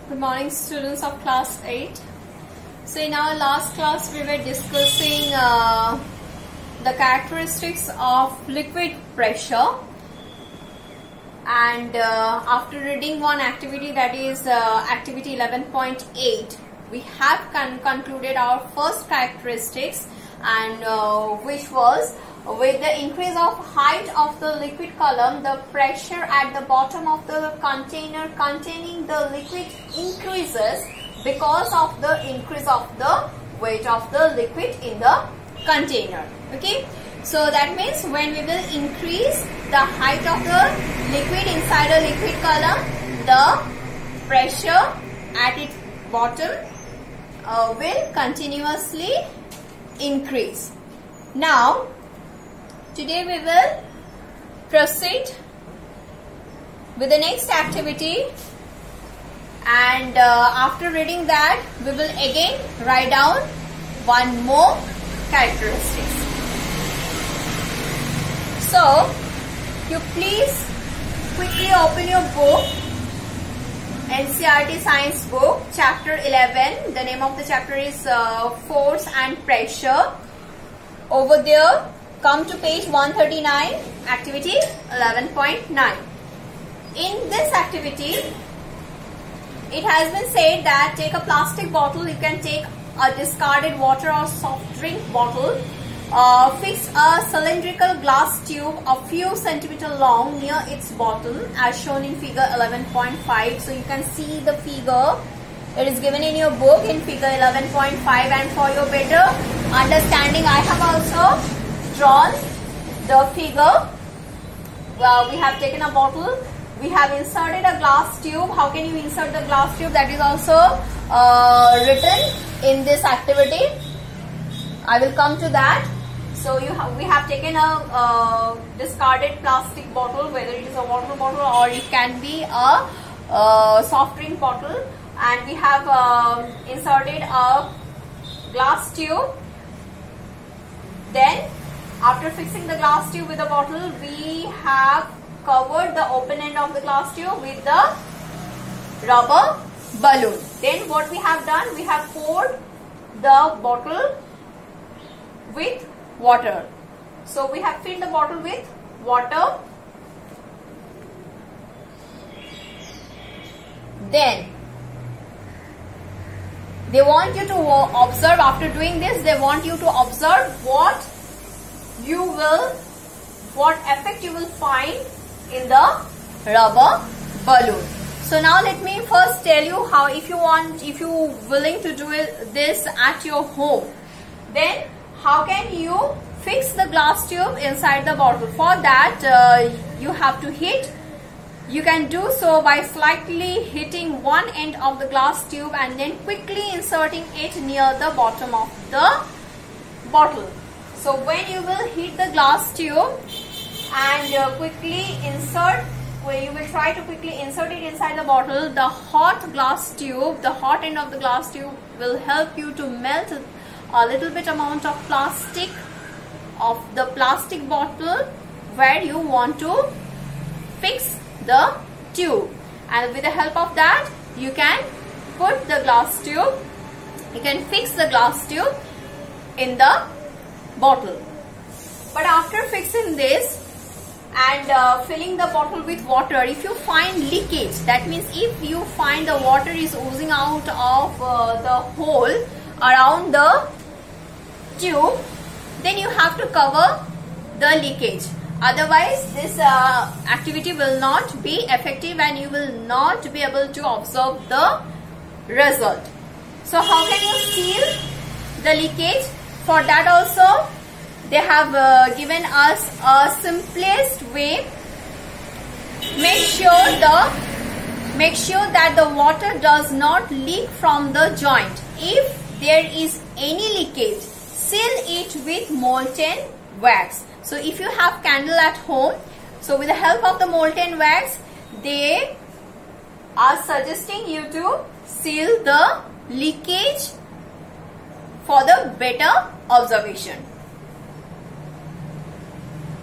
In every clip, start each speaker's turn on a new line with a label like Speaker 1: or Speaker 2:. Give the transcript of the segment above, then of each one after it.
Speaker 1: Good morning, students of class 8. So in our last class we were discussing the characteristics of liquid pressure, and after reading one activity, that is activity 11.8, we have concluded our first characteristics, and which was, with the increase of height of the liquid column, the pressure at the bottom of the container containing the liquid increases because of the increase of the weight of the liquid in the container. Okay, so that means when we will increase the height of the liquid inside a liquid column, the pressure at its bottom will continuously increase. Now today we will proceed with the next activity, and after reading that we will again write down one more characteristics. So you please quickly open your book, NCERT Science book, chapter 11. The name of the chapter is Force and Pressure. Over there, come to page 139, activity 11.9. In this activity, it has been said that take a plastic bottle, you can take a discarded water or soft drink bottle, fix a cylindrical glass tube a few centimeters long near its bottom as shown in figure 11.5. So you can see the figure. It is given in your book in figure 11.5, and for your better understanding, I have also drawn the figure. Well, we have taken a bottle, we have inserted a glass tube. How can you insert the glass tube? That is also written in this activity. I will come to that. So we have taken a discarded plastic bottle, whether it is a water bottle or it can be a soft drink bottle, and we have inserted a glass tube. Then after fixing the glass tube with the bottle, we have covered the open end of the glass tube with the rubber balloon. Then what we have done, we have poured the bottle with water. So we have filled the bottle with water. Then they want you to observe, after doing this, they want you to observe what effect you will find in the rubber balloon. So now let me first tell you how, if you willing to do this at your home, then how can you fix the glass tube inside the bottle. For that you have to hit. You can do so by slightly hitting one end of the glass tube and then quickly inserting it near the bottom of the bottle. So when you will hit the glass tube and quickly insert, you will try to quickly insert it inside the bottle, the hot glass tube, the hot end of the glass tube will help you to melt a little bit amount of plastic of the plastic bottle where you want to fix the tube, and with the help of that you can put the glass tube, you can fix the glass tube in the bottle. But after fixing this and filling the bottle with water, if you find leakage, that means if you find the water is oozing out of the hole around the tube, then you have to cover the leakage. Otherwise this activity will not be effective and you will not be able to observe the result. So how can you seal the leakage? For that also they have given us a simplest way. Make sure that the water does not leak from the joint. If there is any leakage, seal it with molten wax. So if you have candle at home, so with the help of the molten wax, they are suggesting you to seal the leakage for the better observation.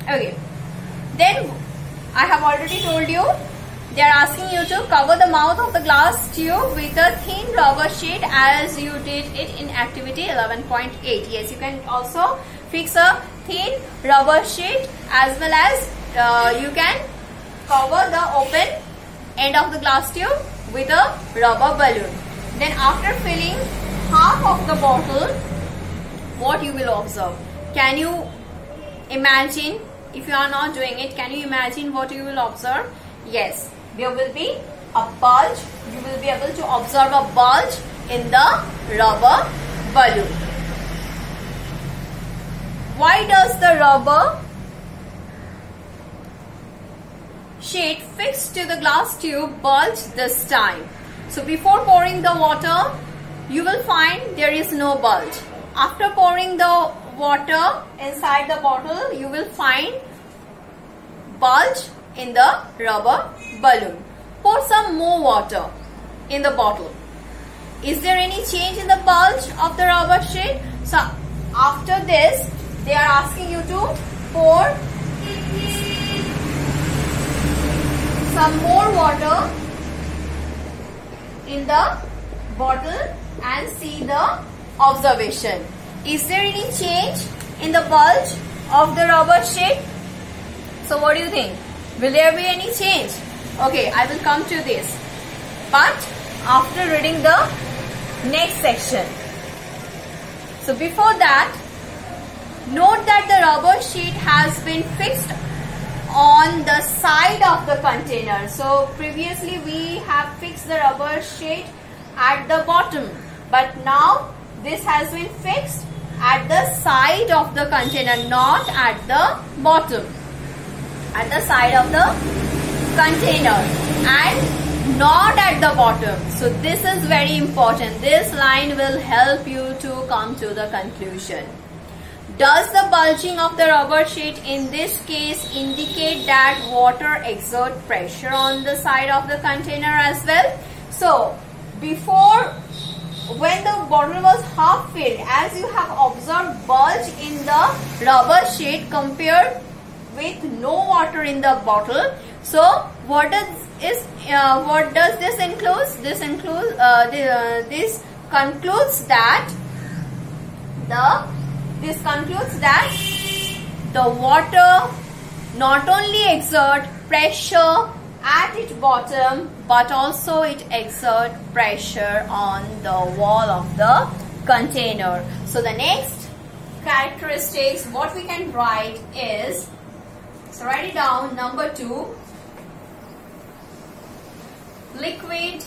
Speaker 1: Okay. Then I have already told you they are asking you to cover the mouth of the glass tube with a thin rubber sheet as you did it in activity 11.8. Yes, you can also fix a thin rubber sheet as well as you can cover the open end of the glass tube with a rubber balloon. Then after filling half of the bottle, what you will observe? Can you imagine? If you are not doing it, can you imagine what you will observe? Yes, there will be a bulge. You will be able to observe a bulge in the rubber balloon. Why does the rubber sheet fixed to the glass tube bulge this time? So before pouring the water, you will find there is no bulge. After pouring the water inside the bottle, you will find bulge in the rubber balloon. Pour some more water in the bottle. Is there any change in the bulge of the rubber sheet? So after this, they are asking you to pour some more water in the bottle and see the observation. Is there any change in the bulge of the rubber sheet? So what do you think? Will there be any change? Okay, I will come to this. But after reading the next section. So before that, note that the rubber sheet has been fixed on the side of the container. So previously we have fixed the rubber sheet at the bottom, but now this has been fixed at the side of the container, not at the bottom, at the side of the container and not at the bottom. So this is very important. This line will help you to come to the conclusion. Does the bulging of the rubber sheet in this case indicate that water exert pressure on the side of the container as well? So before, when the bottle was half filled, as you have observed bulge in the rubber sheet compared with no water in the bottle. So what does this include? This includes this concludes that the water not only exert pressure at its bottom, but also it exerts pressure on the wall of the container. So the next characteristics what we can write is, so write it down, number 2, liquid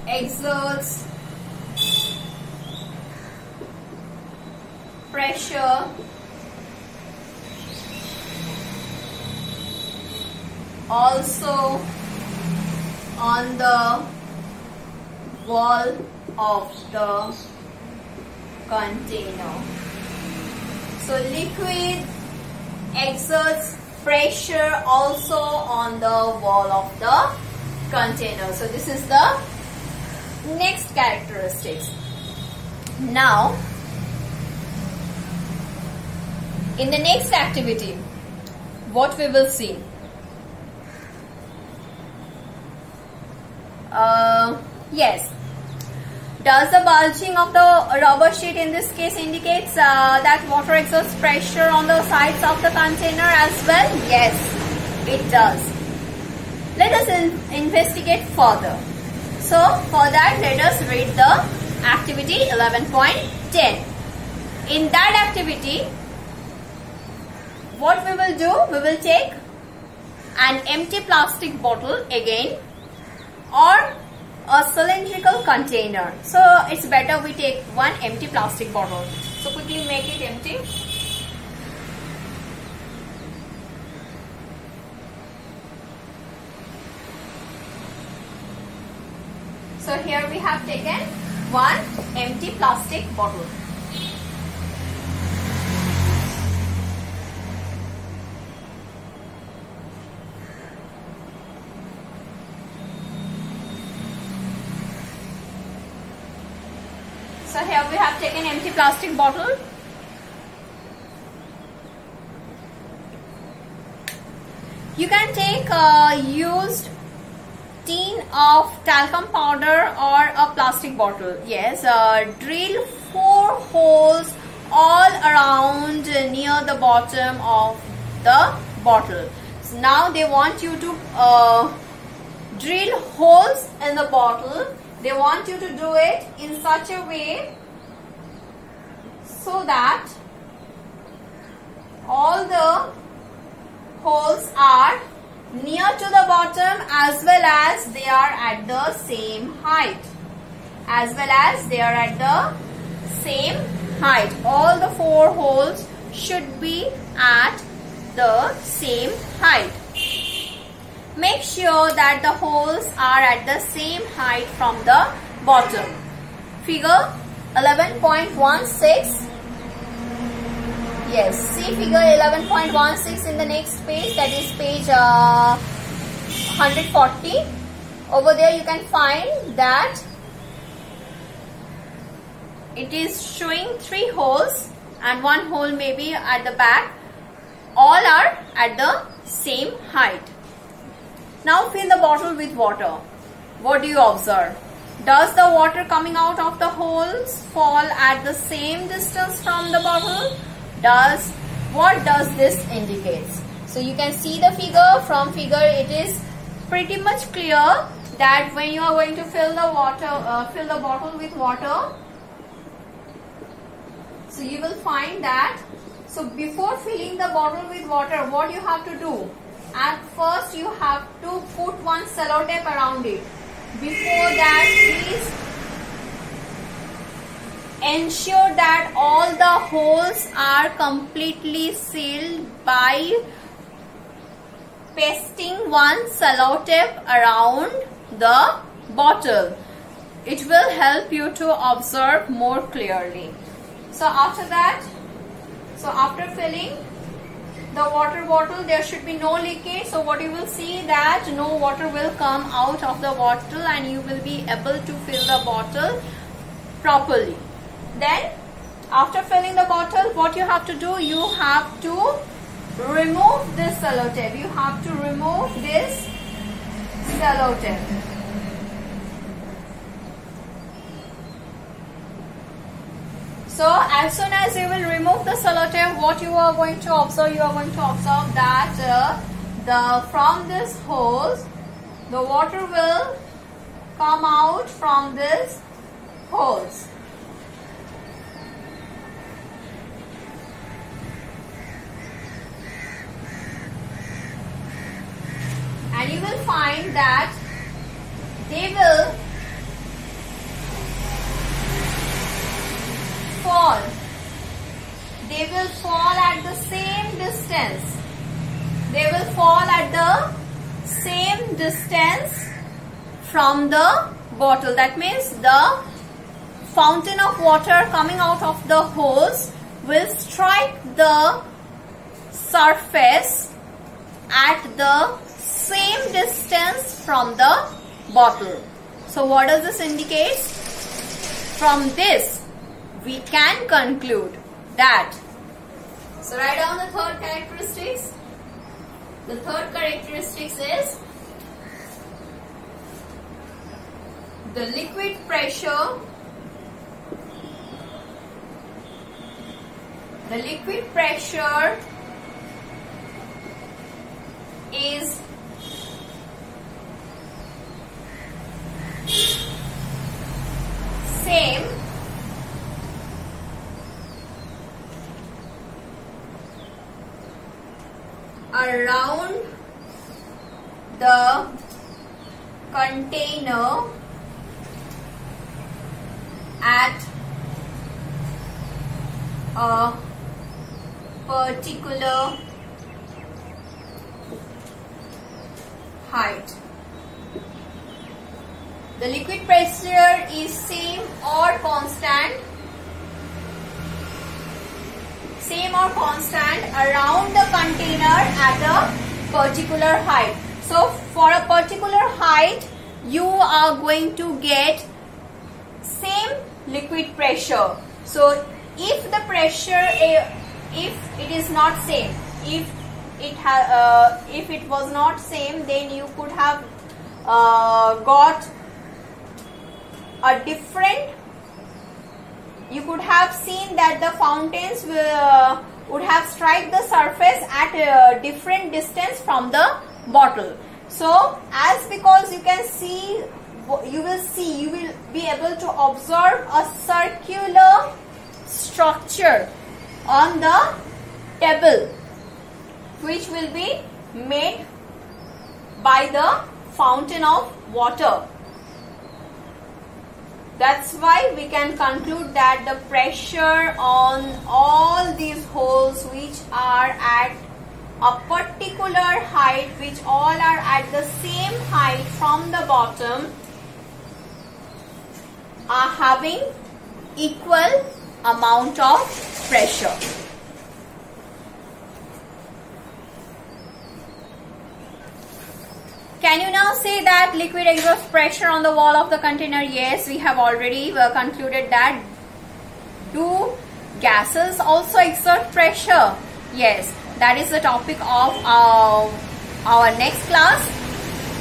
Speaker 1: exerts pressure also on the wall of the container. So liquid exerts pressure also on the wall of the container. So this is the next characteristics. Now in the next activity, what we will see? Yes. Does the bulging of the rubber sheet in this case indicates that water exerts pressure on the sides of the container as well? Yes, it does. Let us investigate further. So for that, let us read the activity 11.10. In that activity, what we will do? We will take an empty plastic bottle again, or a cylindrical container. So it's better we take one empty plastic bottle. So quickly make it empty. So here we have taken one empty plastic bottle. So here we have taken empty plastic bottle. You can take used tin of talcum powder or a plastic bottle. Yes, drill 4 holes all around near the bottom of the bottle. So now they want you to drill holes in the bottle. They want you to do it in such a way so that all the holes are near to the bottom as well as they are at the same height. All the 4 holes should be at the same height. Make sure that the holes are at the same height from the bottom. Figure 11.16. Yes, see figure 11.16 in the next page, that is page 140. Over there you can find that it is showing 3 holes and 1 hole maybe at the back. All are at the same height. Now fill the bottle with water. What do you observe? Does the water coming out of the holes fall at the same distance from the bottle? What does this indicate? So you can see the figure. From figure it is pretty much clear that when you are going to fill the bottle with water, so you will find that, so before filling the bottle with water, what you have to do? At first you have to put one sellotape around it. Before that, please ensure that all the holes are completely sealed by pasting one sellotape around the bottle. It will help you to observe more clearly. So after filling the water bottle, there should be no leakage. So what you will see that no water will come out of the bottle and you will be able to fill the bottle properly. Then after filling the bottle, what you have to do? You have to remove this sellotape. So as soon as you will remove the sellotape, what you are going to observe? You are going to observe that from this hose, the water will come out from this hose. And you will find that they will fall. They will fall at the same distance. From the bottle. That means the fountain of water coming out of the hose will strike the surface at the same distance from the bottle. So what does this indicate? From this we can conclude that. So write down the third characteristics. The third characteristics is the liquid pressure. The liquid pressure is same around the container at a particular height. The liquid pressure is same or constant around the container at a particular height. So for a particular height you are going to get same liquid pressure. So if the pressure, if it is not same, if if it was not same, then you could have got a different. You could have seen that the fountains would have struck the surface at a different distance from the bottle. So as because you can see, you will be able to observe a circular structure on the table, which will be made by the fountain of water. That's why we can conclude that the pressure on all these holes, which are at a particular height, which all are at the same height from the bottom, are having equal amount of pressure. Can you now say that liquid exerts pressure on the wall of the container? Yes, we have already concluded that. Do gases also exert pressure? Yes, that is the topic of our next class.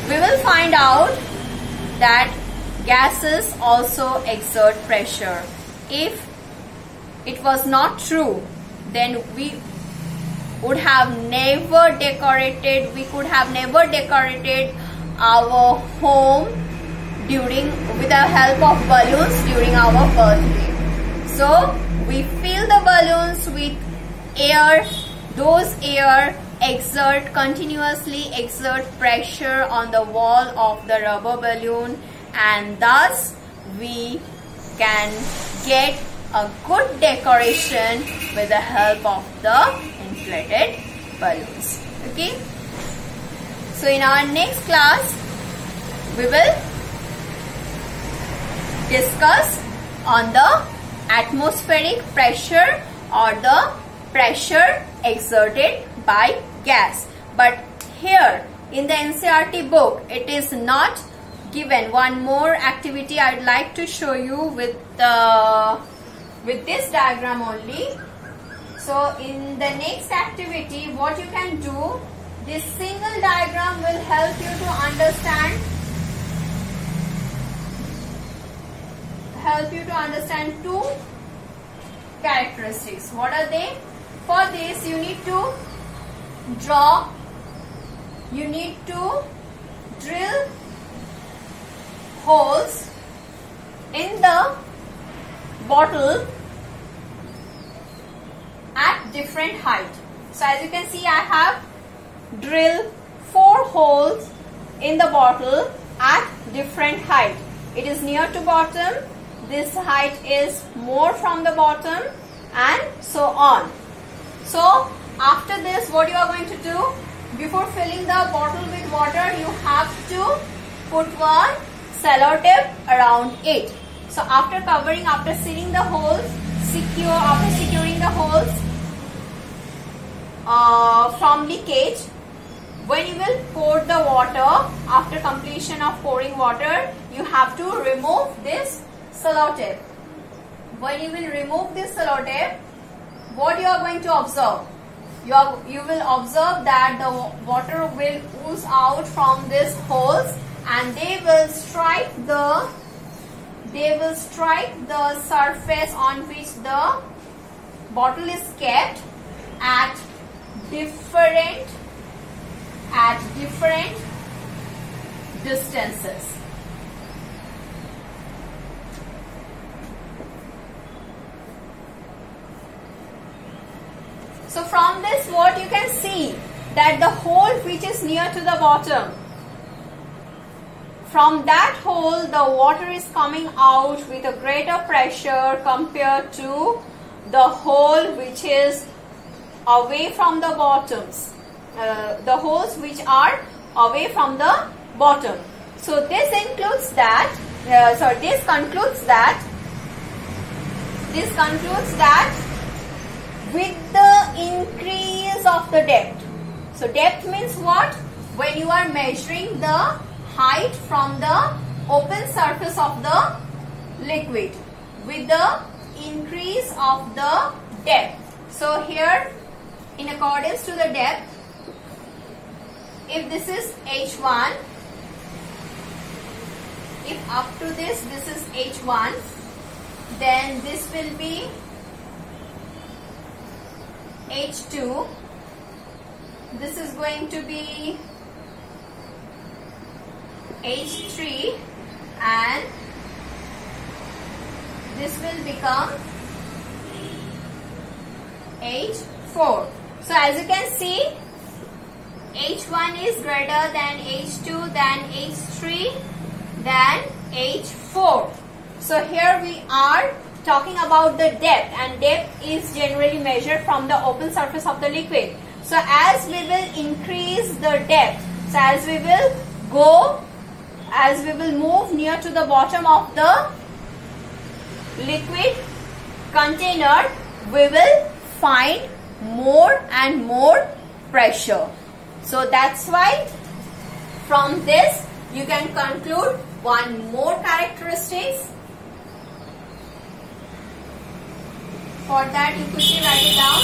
Speaker 1: We will find out that gases also exert pressure. If it was not true, then we could have never decorated our home with the help of balloons during our birthday. So we fill the balloons with air. Those air continuously exert pressure on the wall of the rubber balloon, and thus we can get a good decoration with the help of the inflated balloons. Okay. So in our next class, we will discuss on the atmospheric pressure or the pressure exerted by gas. But here in the NCERT book, it is not given. One more activity I would like to show you with this diagram only. So in the next activity, what you can do, this single diagram will help you to understand two characteristics. What are they? For this, you need to drill holes in the bottle at different height. So as you can see, I have drilled 4 holes in the bottle at different height. It is near to bottom, this height is more from the bottom, and so on. So after this, what you are going to do, before filling the bottle with water, you have to put one cello tape around it. So after sealing the holes, securing the holes from leakage, when you will pour the water, after completion of pouring water, you have to remove this cello tape. When you will remove this cello tape, what you are going to observe? You will observe that the water will ooze out from these holes, and they will strike the surface on which the bottle is kept at different distances. So from this, what you can see, that the hole which is near to the bottom, from that hole the water is coming out with a greater pressure compared to the hole which is away from the bottoms, the holes which are away from the bottom. So this concludes that with the increase of the depth. So depth means what? When you are measuring the height from the open surface of the liquid, with the increase of the depth. So here, in accordance to the depth, if this is H1, if up to this is H1, then this will be H2, this is going to be H3, and this will become H4. So as you can see, H1 is greater than H2, than H3, than H4. So here we are talking about the depth, and depth is generally measured from the open surface of the liquid. So as we will increase the depth, so as we will move near to the bottom of the liquid container, we will find more and more pressure. So that's why from this you can conclude one more characteristics. For that you quickly write it down.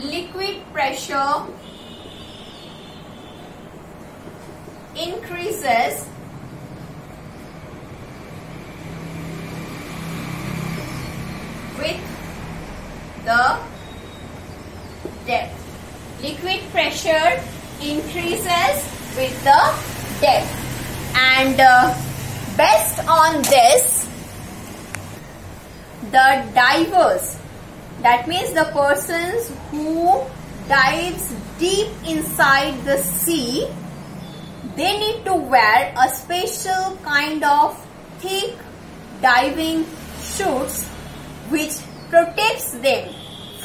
Speaker 1: Liquid pressure increases with the depth. Liquid pressure increases with the depth, and based on this, the divers, that means the persons who dives deep inside the sea, they need to wear a special kind of thick diving suits which protects them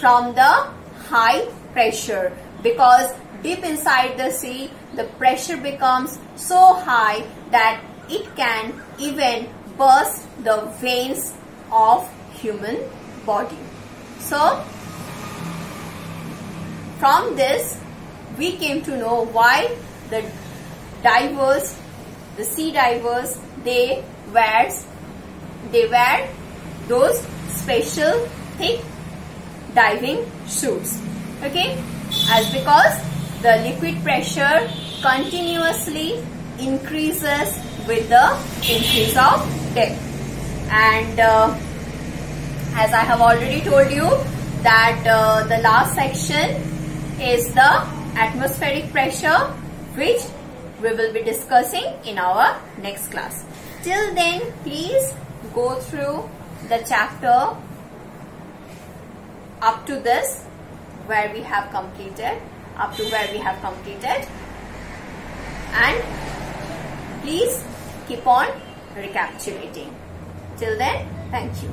Speaker 1: from the high pressure, because deep inside the sea the pressure becomes so high that it can even burst the veins of human body. So from this we came to know why the divers, the sea divers, they wear those special thick diving suits. Okay, as because the liquid pressure continuously increases with the increase of depth. And as I have already told you that the last section is the atmospheric pressure, which we will be discussing in our next class. Till then, please go through the chapter up to this where we have completed, and please keep on recapitulating. Till then, thank you.